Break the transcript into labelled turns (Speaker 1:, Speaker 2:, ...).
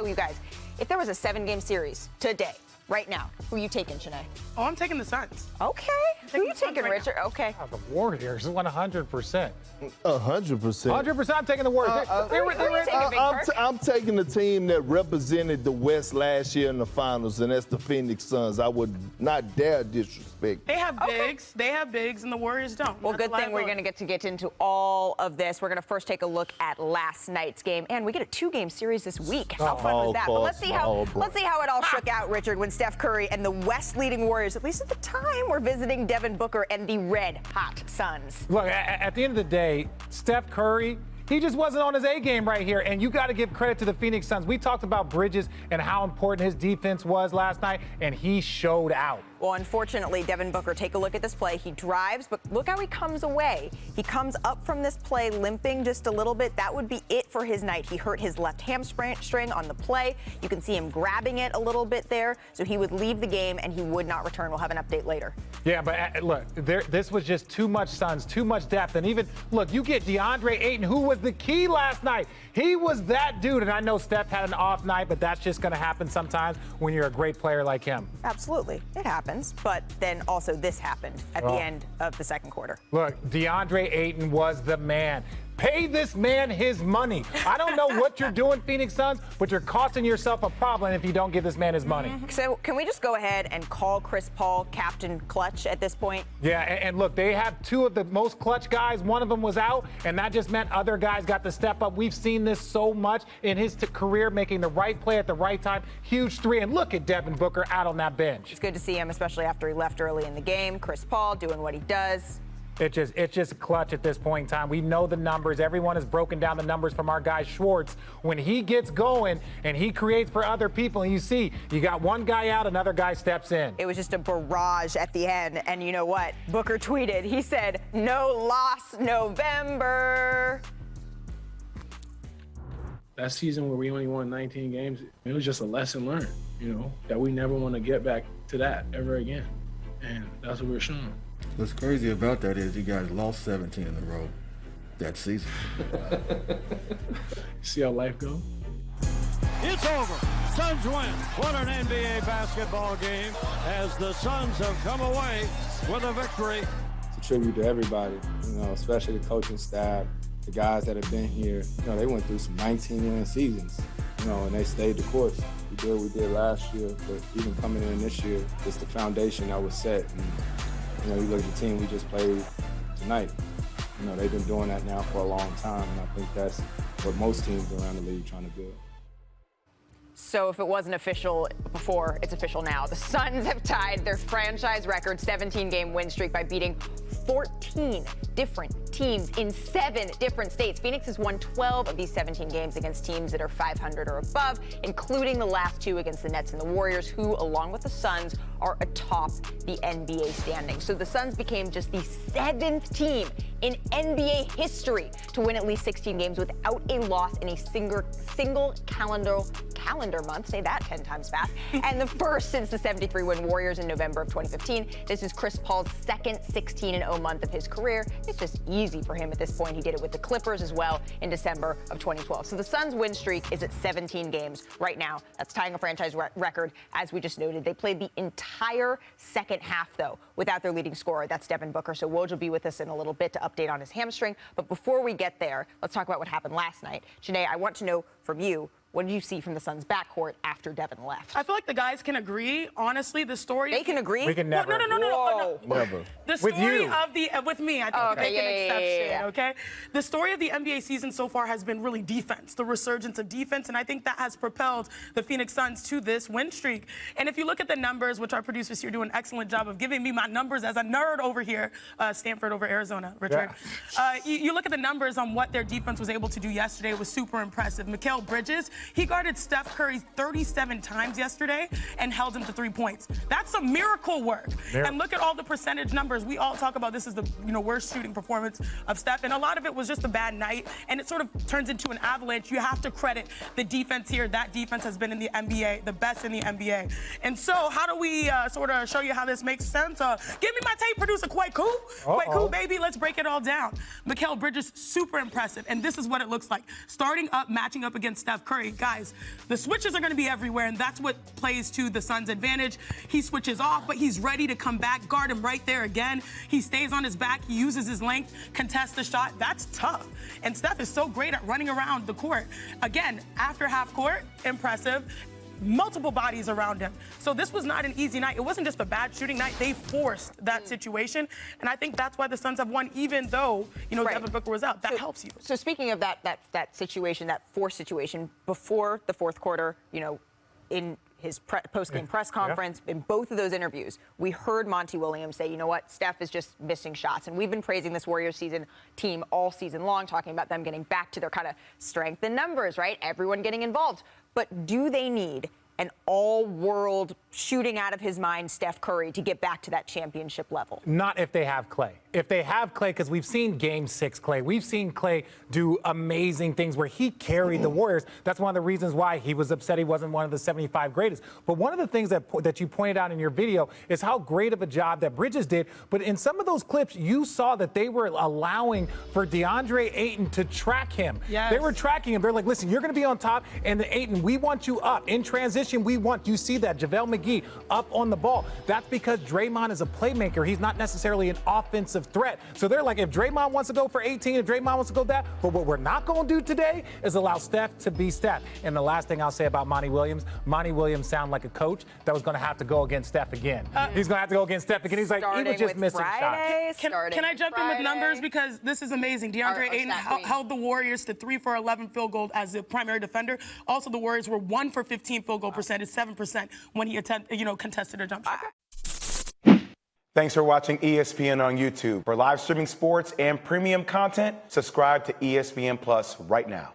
Speaker 1: So, you guys, if there was a 7-game series today, right now, who are you taking, Chiney?
Speaker 2: Oh, I'm taking the Suns.
Speaker 1: Okay. Who are you taking, Richard? Okay.
Speaker 3: The Warriors, 100%.
Speaker 4: 100%.
Speaker 3: 100%, I'm taking the Warriors.
Speaker 4: I'm taking the team that represented the West last year in the finals, and that's the Phoenix Suns. I would not dare disrespect.
Speaker 2: They have bigs. They have bigs, and the Warriors don't.
Speaker 1: Well, good thing we're going to get into all of this. We're going to first take a look at last night's game, and we get a 2-game series this week. How fun was that? But let's see how it all shook out, Richard, when Steph Curry and the West-leading Warriors, at least at the time, were visiting Devin Booker and the red-hot Suns.
Speaker 3: Look, at the end of the day, Steph Curry, he just wasn't on his A game right here, and you got to give credit to the Phoenix Suns. We talked about Bridges and how important his defense was last night, and he showed out.
Speaker 1: Well, unfortunately, Devin Booker, take a look at this play. He drives, but look how he comes away. He comes up from this play limping just a little bit. That would be it for his night. He hurt his left hamstring on the play. You can see him grabbing it a little bit there. So he would leave the game, and he would not return. We'll have an update later.
Speaker 3: Yeah, but look, this was just too much Suns, too much depth. And even, look, you get DeAndre Ayton, who was the key last night. He was that dude. And I know Steph had an off night, but that's just going to happen sometimes when you're a great player like him.
Speaker 1: Absolutely. It happens. But then also this happened at the end of the second quarter.
Speaker 3: Look, DeAndre Ayton was the man. Pay this man his money. I don't know what you're doing, Phoenix Suns, but you're costing yourself a problem if you don't give this man his money.
Speaker 1: So can we just go ahead and call Chris Paul Captain Clutch at this point?
Speaker 3: Yeah, and look, they have 2 of the most clutch guys. One of them was out, and that just meant other guys got to step up. We've seen this so much in his career, making the right play at the right time. Huge 3, and look at Devin Booker out on that bench.
Speaker 1: It's good to see him, especially after he left early in the game. Chris Paul doing what he does.
Speaker 3: It's just clutch at this point in time. We know the numbers. Everyone has broken down the numbers from our guy Schwartz. When he gets going and he creates for other people, and you see, you got one guy out, another guy steps in.
Speaker 1: It was just a barrage at the end. And you know what? Booker tweeted, he said, "No loss November."
Speaker 5: That season where we only won 19 games, it was just a lesson learned, that we never want to get back to that ever again. And that's what we're showing.
Speaker 6: What's crazy about that is you guys lost 17 in a row that season.
Speaker 5: See how life goes?
Speaker 7: It's over. Suns win. What an NBA basketball game as the Suns have come away with a victory.
Speaker 8: It's a tribute to everybody, especially the coaching staff, the guys that have been here. They went through some 19-win seasons, and they stayed the course. We did what we did last year, but even coming in this year, it's the foundation that was set. And, you look at the team we just played tonight. They've been doing that now for a long time, and I think that's what most teams around the league are trying to build.
Speaker 1: So if it wasn't official before, it's official now. The Suns have tied their franchise record 17-game win streak by beating 14 different teams in 7 different states. Phoenix has won 12 of these 17 games against teams that are 500 or above, including the last 2 against the Nets and the Warriors, who, along with the Suns, are atop the NBA standings. So the Suns became just the 7th team in NBA history to win at least 16 games without a loss in a single calendar month, say that 10 times fast, and the first since the 73-win Warriors in November of 2015. This is Chris Paul's second 16-0 month of his career. It's just easy for him at this point. He did it with the Clippers as well in December of 2012. So the Suns' win streak is at 17 games right now. That's tying a franchise record, as we just noted. They played the entire second half, though, without their leading scorer. That's Devin Booker. So Woj will be with us in a little bit to update on his hamstring. But before we get there, let's talk about what happened last night. Janae, I want to know from you, what did you see from the Suns' backcourt after Devin left?
Speaker 2: I feel like the guys can agree. Honestly, the story.
Speaker 1: They can agree?
Speaker 3: We can never.
Speaker 2: No.
Speaker 4: Never.
Speaker 2: The story
Speaker 3: with you.
Speaker 2: With me, I think make an exception, okay? The story of the NBA season so far has been really defense, the resurgence of defense, and I think that has propelled the Phoenix Suns to this win streak. And if you look at the numbers, which our producers here do an excellent job of giving me my numbers as a nerd over here, Stanford over Arizona, Richard. Yeah. You look at the numbers on what their defense was able to do yesterday. It was super impressive. Mikal Bridges, he guarded Steph Curry 37 times yesterday and held him to 3 points. That's some miracle work. And look at all the percentage numbers. We all talk about this is the worst shooting performance of Steph, and a lot of it was just a bad night, and it sort of turns into an avalanche. You have to credit the defense here. That defense has been in the NBA, the best in the NBA. And so how do we sort of show you how this makes sense? Give me my tape producer, quite cool. Quite cool, baby. Let's break it all down. Mikal Bridges, super impressive, and this is what it looks like. Starting up, matching up against Steph Curry. Curry. Guys, the switches are going to be everywhere, and that's what plays to the Suns' advantage. He switches off, but he's ready to come back, guard him right there again. He stays on his back. He uses his length, contests the shot. That's tough. And Steph is so great at running around the court. Again, after half court, impressive. Multiple bodies around him. So this was not an easy night. It wasn't just a bad shooting night. They forced that situation. And I think that's why the Suns have won, even though, Devin Booker was out. That helps you.
Speaker 1: So speaking of that situation, that forced situation, before the fourth quarter, in his post-game press conference, in both of those interviews, we heard Monty Williams say, you know what, Steph is just missing shots. And we've been praising this Warriors team all season long, talking about them getting back to their kind of strength in numbers, right? Everyone getting involved. But do they need an all-world shooting out of his mind Steph Curry to get back to that championship level?
Speaker 3: Not if they have Klay. If they have Klay, because we've seen Game 6 Klay. We've seen Klay do amazing things where he carried the Warriors. That's one of the reasons why he was upset he wasn't one of the 75 greatest. But one of the things that you pointed out in your video is how great of a job that Bridges did. But in some of those clips, you saw that they were allowing for DeAndre Ayton to track him.
Speaker 2: Yes.
Speaker 3: They were tracking him. They're like, listen, you're going to be on top, and Ayton, we want you up. In transition, you see that, JaVale McGee up on the ball. That's because Draymond is a playmaker. He's not necessarily an offensive threat. So they're like, if Draymond wants to go for 18, if Draymond wants to go that, but what we're not going to do today is allow Steph to be Steph. And the last thing I'll say about Monty Williams sound like a coach that was going to have to go against Steph again. He's going to have to go against Steph again. He's like, he was just missing shots.
Speaker 2: Can I jump in with numbers? Because this is amazing. DeAndre Ayton held the Warriors to 3 for 11 field goal as the primary defender. Also, the Warriors were 1 for 15 field goal percentage, 7% when he contested a jump shot.
Speaker 9: Thanks for watching ESPN on YouTube. For live streaming sports and premium content, subscribe to ESPN Plus right now.